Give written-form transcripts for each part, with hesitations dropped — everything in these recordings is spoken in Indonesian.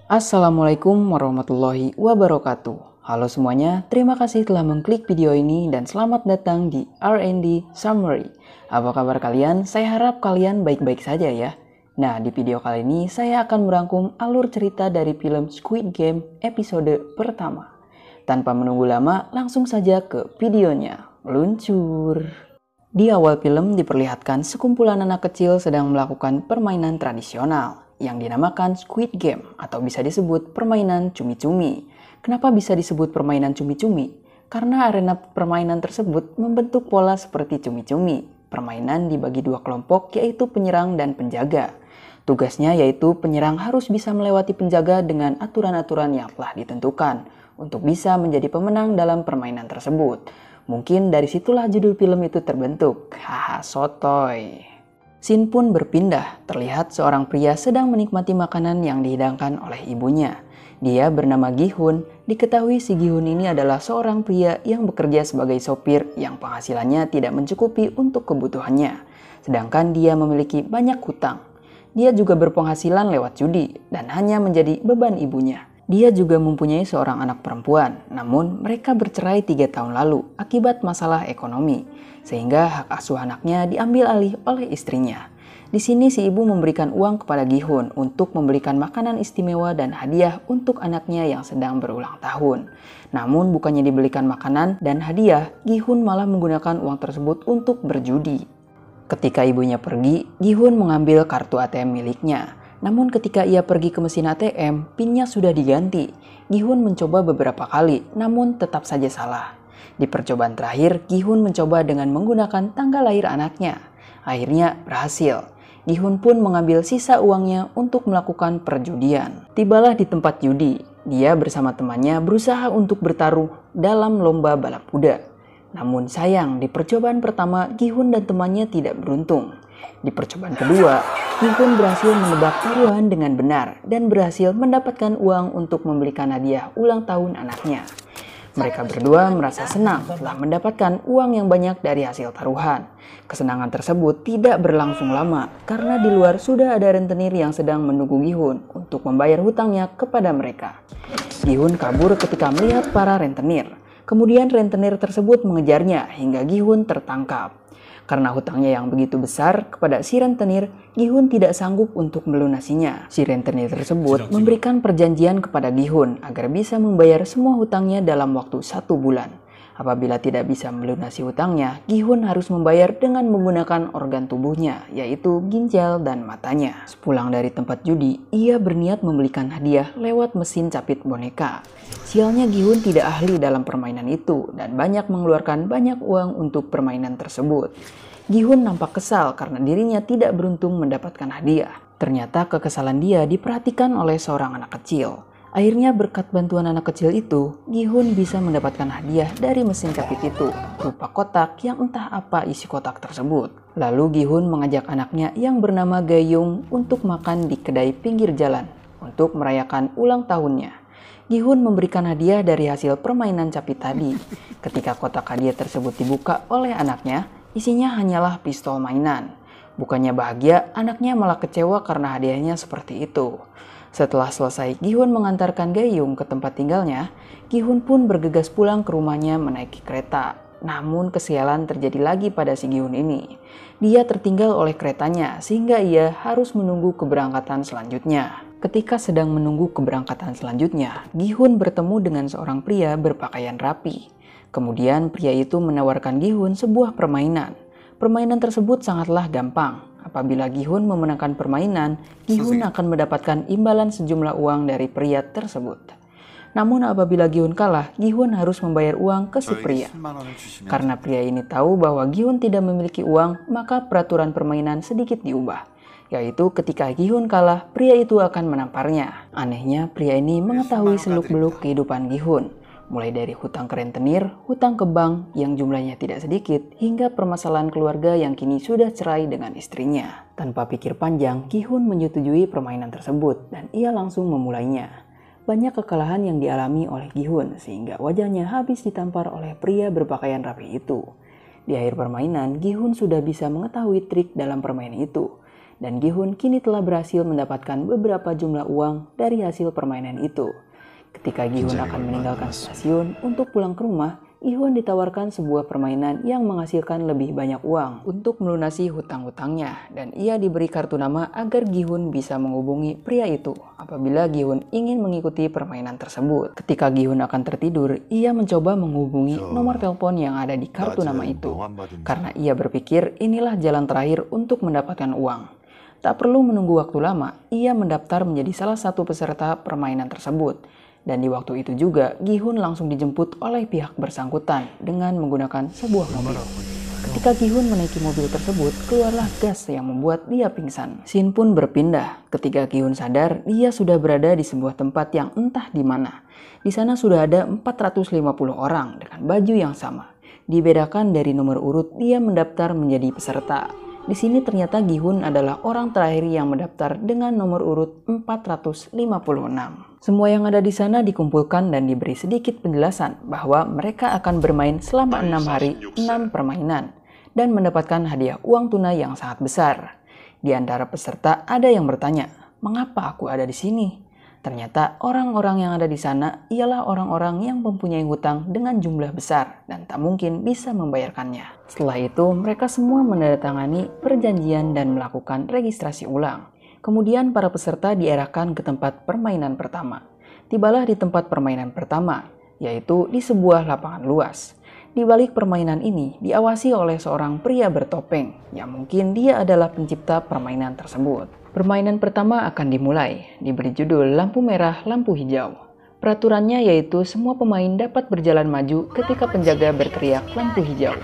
Assalamualaikum warahmatullahi wabarakatuh. Halo semuanya, terima kasih telah mengklik video ini dan selamat datang di R&D Summary. Apa kabar kalian? Saya harap kalian baik-baik saja ya. Nah, di video kali ini saya akan merangkum alur cerita dari film Squid Game episode pertama. Tanpa menunggu lama, langsung saja ke videonya. Meluncur. Di awal film diperlihatkan sekumpulan anak kecil sedang melakukan permainan tradisional yang dinamakan Squid Game atau bisa disebut permainan cumi-cumi. Kenapa bisa disebut permainan cumi-cumi? Karena arena permainan tersebut membentuk pola seperti cumi-cumi. Permainan dibagi dua kelompok yaitu penyerang dan penjaga. Tugasnya yaitu penyerang harus bisa melewati penjaga dengan aturan-aturan yang telah ditentukan untuk bisa menjadi pemenang dalam permainan tersebut. Mungkin dari situlah judul film itu terbentuk. Haha, sotoy. Scene pun berpindah, terlihat seorang pria sedang menikmati makanan yang dihidangkan oleh ibunya. Dia bernama Gi-hun, diketahui si Gi-hun ini adalah seorang pria yang bekerja sebagai sopir yang penghasilannya tidak mencukupi untuk kebutuhannya. Sedangkan dia memiliki banyak hutang. Dia juga berpenghasilan lewat judi dan hanya menjadi beban ibunya. Dia juga mempunyai seorang anak perempuan, namun mereka bercerai 3 tahun lalu akibat masalah ekonomi, sehingga hak asuh anaknya diambil alih oleh istrinya. Di sini si ibu memberikan uang kepada Gi-hun untuk membelikan makanan istimewa dan hadiah untuk anaknya yang sedang berulang tahun. Namun bukannya dibelikan makanan dan hadiah, Gi-hun malah menggunakan uang tersebut untuk berjudi. Ketika ibunya pergi, Gi-hun mengambil kartu ATM miliknya. Namun ketika ia pergi ke mesin ATM, PIN-nya sudah diganti. Gi-hun mencoba beberapa kali, namun tetap saja salah. Di percobaan terakhir, Gi-hun mencoba dengan menggunakan tanggal lahir anaknya. Akhirnya berhasil. Gi-hun pun mengambil sisa uangnya untuk melakukan perjudian. Tibalah di tempat judi. Dia bersama temannya berusaha untuk bertaruh dalam lomba balap kuda. Namun sayang, di percobaan pertama, Gi-hun dan temannya tidak beruntung. Di percobaan kedua, Gi-hun berhasil menebak taruhan dengan benar dan berhasil mendapatkan uang untuk membelikan hadiah ulang tahun anaknya. Mereka berdua merasa senang telah mendapatkan uang yang banyak dari hasil taruhan. Kesenangan tersebut tidak berlangsung lama karena di luar sudah ada rentenir yang sedang menunggu Gi-hun untuk membayar hutangnya kepada mereka. Gi-hun kabur ketika melihat para rentenir. Kemudian rentenir tersebut mengejarnya hingga Gi-hun tertangkap. Karena hutangnya yang begitu besar kepada si rentenir, Gi-hun tidak sanggup untuk melunasinya. Si rentenir tersebut memberikan perjanjian kepada Gi-hun agar bisa membayar semua hutangnya dalam waktu 1 bulan. Apabila tidak bisa melunasi hutangnya, Gi-hun harus membayar dengan menggunakan organ tubuhnya, yaitu ginjal dan matanya. Sepulang dari tempat judi, ia berniat membelikan hadiah lewat mesin capit boneka. Sialnya Gi-hun tidak ahli dalam permainan itu dan banyak mengeluarkan banyak uang untuk permainan tersebut. Gi-hun nampak kesal karena dirinya tidak beruntung mendapatkan hadiah. Ternyata kekesalan dia diperhatikan oleh seorang anak kecil. Akhirnya berkat bantuan anak kecil itu, Gi-hun bisa mendapatkan hadiah dari mesin capit itu, berupa kotak yang entah apa isi kotak tersebut. Lalu Gi-hun mengajak anaknya yang bernama Ga-young untuk makan di kedai pinggir jalan untuk merayakan ulang tahunnya. Gi-hun memberikan hadiah dari hasil permainan capit tadi. Ketika kotak hadiah tersebut dibuka oleh anaknya, isinya hanyalah pistol mainan. Bukannya bahagia, anaknya malah kecewa karena hadiahnya seperti itu. Setelah selesai Gi-hun mengantarkan Ga-young ke tempat tinggalnya, Gi-hun pun bergegas pulang ke rumahnya menaiki kereta. Namun kesialan terjadi lagi pada si Gi-hun ini. Dia tertinggal oleh keretanya sehingga ia harus menunggu keberangkatan selanjutnya. Ketika sedang menunggu keberangkatan selanjutnya, Gi-hun bertemu dengan seorang pria berpakaian rapi. Kemudian pria itu menawarkan Gi-hun sebuah permainan. Permainan tersebut sangatlah gampang. Apabila Gi-hun memenangkan permainan, Gi-hun akan mendapatkan imbalan sejumlah uang dari pria tersebut. Namun apabila Gi-hun kalah, Gi-hun harus membayar uang ke si pria. Karena pria ini tahu bahwa Gi-hun tidak memiliki uang, maka peraturan permainan sedikit diubah. Yaitu ketika Gi-hun kalah, pria itu akan menamparnya. Anehnya, pria ini mengetahui seluk-beluk kehidupan Gi-hun. Mulai dari hutang ke rentenir, hutang ke bank yang jumlahnya tidak sedikit, hingga permasalahan keluarga yang kini sudah cerai dengan istrinya. Tanpa pikir panjang, Gi-hun menyetujui permainan tersebut dan ia langsung memulainya. Banyak kekalahan yang dialami oleh Gi-hun sehingga wajahnya habis ditampar oleh pria berpakaian rapi itu. Di akhir permainan, Gi-hun sudah bisa mengetahui trik dalam permainan itu. Dan Gi-hun kini telah berhasil mendapatkan beberapa jumlah uang dari hasil permainan itu. Ketika Gi-hun akan meninggalkan stasiun untuk pulang ke rumah, Gi-hun ditawarkan sebuah permainan yang menghasilkan lebih banyak uang untuk melunasi hutang-hutangnya, dan ia diberi kartu nama agar Gi-hun bisa menghubungi pria itu apabila Gi-hun ingin mengikuti permainan tersebut. Ketika Gi-hun akan tertidur, ia mencoba menghubungi nomor telepon yang ada di kartu nama itu karena ia berpikir inilah jalan terakhir untuk mendapatkan uang. Tak perlu menunggu waktu lama, ia mendaftar menjadi salah satu peserta permainan tersebut. Dan di waktu itu juga, Gi-hun langsung dijemput oleh pihak bersangkutan dengan menggunakan sebuah mobil. Ketika Gi-hun menaiki mobil tersebut, keluarlah gas yang membuat dia pingsan. Scene pun berpindah. Ketika Gi-hun sadar, dia sudah berada di sebuah tempat yang entah di mana. Di sana sudah ada 450 orang dengan baju yang sama. Dibedakan dari nomor urut dia mendaftar menjadi peserta. Di sini ternyata Gi-hun adalah orang terakhir yang mendaftar dengan nomor urut 456. Semua yang ada di sana dikumpulkan dan diberi sedikit penjelasan bahwa mereka akan bermain selama 6 hari, 6 permainan, dan mendapatkan hadiah uang tunai yang sangat besar. Di antara peserta ada yang bertanya, "Mengapa aku ada di sini?" Ternyata orang-orang yang ada di sana ialah orang-orang yang mempunyai hutang dengan jumlah besar dan tak mungkin bisa membayarkannya. Setelah itu, mereka semua menandatangani perjanjian dan melakukan registrasi ulang. Kemudian para peserta diarahkan ke tempat permainan pertama. Tibalah di tempat permainan pertama, yaitu di sebuah lapangan luas. Di balik permainan ini diawasi oleh seorang pria bertopeng, yang mungkin dia adalah pencipta permainan tersebut. Permainan pertama akan dimulai, diberi judul lampu merah, lampu hijau. Peraturannya yaitu semua pemain dapat berjalan maju ketika penjaga berteriak lampu hijau.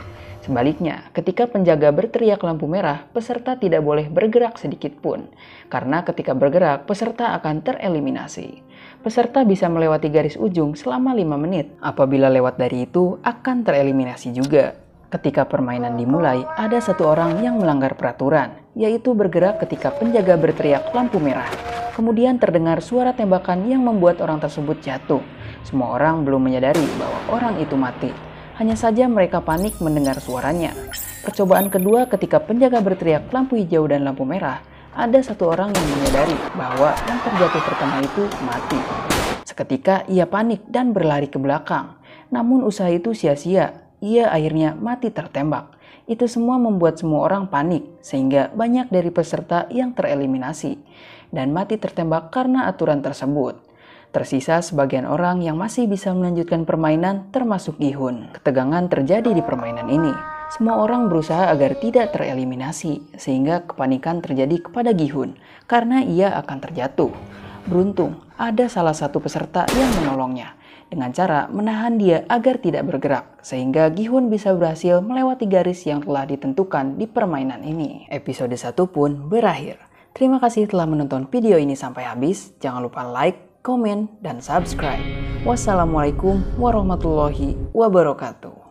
Sebaliknya, ketika penjaga berteriak lampu merah, peserta tidak boleh bergerak sedikit pun. Karena ketika bergerak, peserta akan tereliminasi. Peserta bisa melewati garis ujung selama 5 menit. Apabila lewat dari itu, akan tereliminasi juga. Ketika permainan dimulai, ada satu orang yang melanggar peraturan, yaitu bergerak ketika penjaga berteriak lampu merah. Kemudian terdengar suara tembakan yang membuat orang tersebut jatuh. Semua orang belum menyadari bahwa orang itu mati. Hanya saja mereka panik mendengar suaranya. Percobaan kedua ketika penjaga berteriak lampu hijau dan lampu merah, ada satu orang yang menyadari bahwa yang terjatuh pertama itu mati. Seketika ia panik dan berlari ke belakang. Namun usaha itu sia-sia. Ia akhirnya mati tertembak. Itu semua membuat semua orang panik, sehingga banyak dari peserta yang tereliminasi dan mati tertembak karena aturan tersebut. Tersisa sebagian orang yang masih bisa melanjutkan permainan, termasuk Gi-hun. Ketegangan terjadi di permainan ini. Semua orang berusaha agar tidak tereliminasi, sehingga kepanikan terjadi kepada Gi-hun karena ia akan terjatuh. Beruntung, ada salah satu peserta yang menolongnya dengan cara menahan dia agar tidak bergerak, sehingga Gi-hun bisa berhasil melewati garis yang telah ditentukan di permainan ini. Episode 1 pun berakhir. Terima kasih telah menonton video ini sampai habis. Jangan lupa like, komen, dan subscribe. Wassalamualaikum warahmatullahi wabarakatuh.